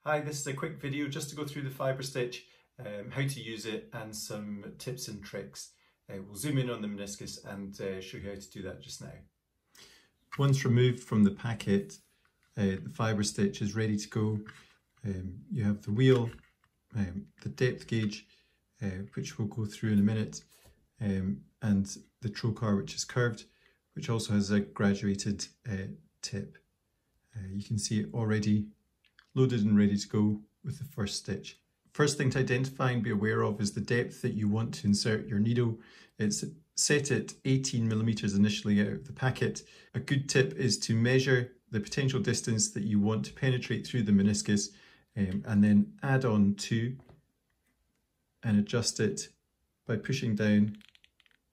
Hi, this is a quick video just to go through the FibreStich, how to use it and some tips and tricks. We'll zoom in on the meniscus and show you how to do that just now. Once removed from the packet, the FibreStich is ready to go. You have the wheel, the depth gauge, which we'll go through in a minute, and the trocar, which is curved, which also has a graduated tip. You can see it already loaded and ready to go with the first stitch. First thing to identify and be aware of is the depth that you want to insert your needle. It's set at 18mm initially out of the packet. A good tip is to measure the potential distance that you want to penetrate through the meniscus and then add on 2 and adjust it by pushing down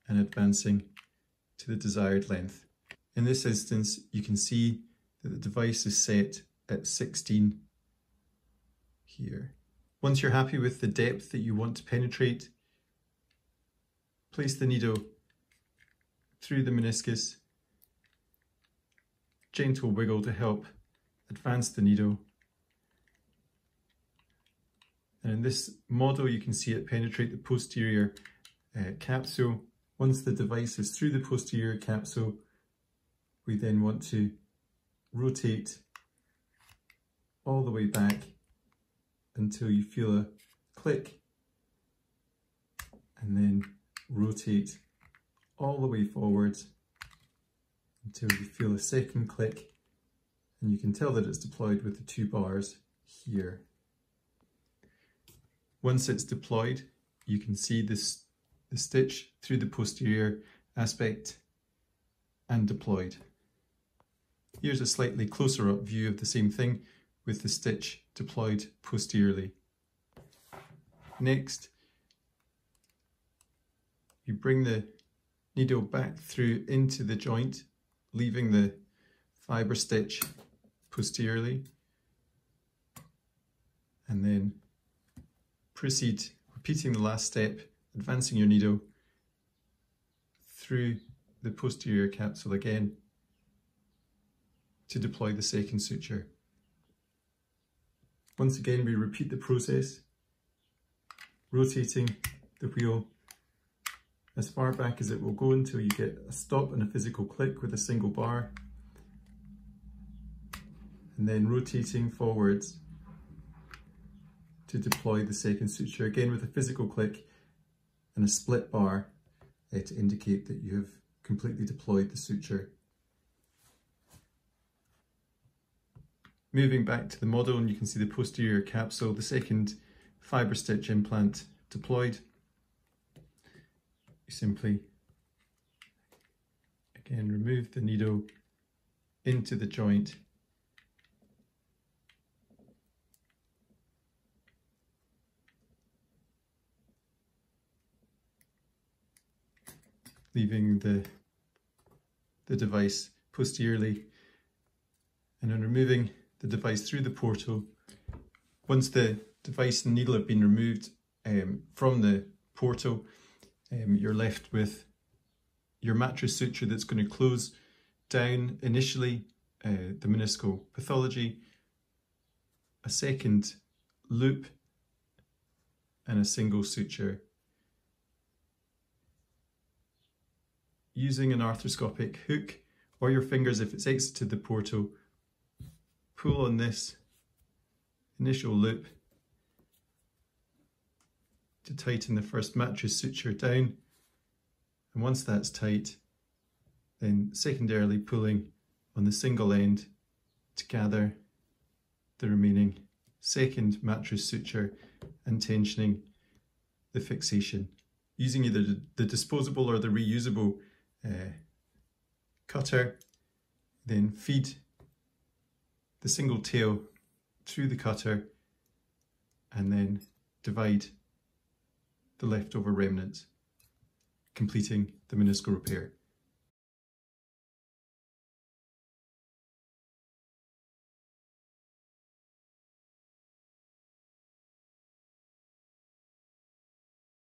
and advancing to the desired length. In this instance, you can see that the device is set at 16 here. Once you're happy with the depth that you want to penetrate, place the needle through the meniscus, gentle wiggle to help advance the needle. And in this model, you can see it penetrate the posterior capsule. Once the device is through the posterior capsule, we then want to rotate all the way back until you feel a click, and then rotate all the way forwards until you feel a second click, and you can tell that it's deployed with the 2 bars here. Once it's deployed, you can see the stitch through the posterior aspect and deployed. Here's a slightly closer up view of the same thing with the stitch deployed posteriorly. Next, you bring the needle back through into the joint, leaving the FibreStich posteriorly, and then proceed repeating the last step, advancing your needle through the posterior capsule again to deploy the second suture. Once again, we repeat the process, rotating the wheel as far back as it will go until you get a stop and a physical click with a single bar, and then rotating forwards to deploy the second suture, again with a physical click and a split bar to indicate that you have completely deployed the suture. Moving back to the model, and you can see the posterior capsule, the second FibreStich implant deployed. You simply, again, remove the needle into the joint, leaving the device posteriorly, and then removing the device through the portal. Once the device and needle have been removed from the portal, you're left with your mattress suture that's going to close down initially the meniscal pathology, a second loop, and a single suture. Using an arthroscopic hook or your fingers if it's exited the portal, pull on this initial loop to tighten the first mattress suture down, and once that's tight, then secondarily pulling on the single end to gather the remaining second mattress suture and tensioning the fixation. Using either the disposable or the reusable cutter, then feed the single tail through the cutter and then divide the leftover remnants, completing the meniscal repair.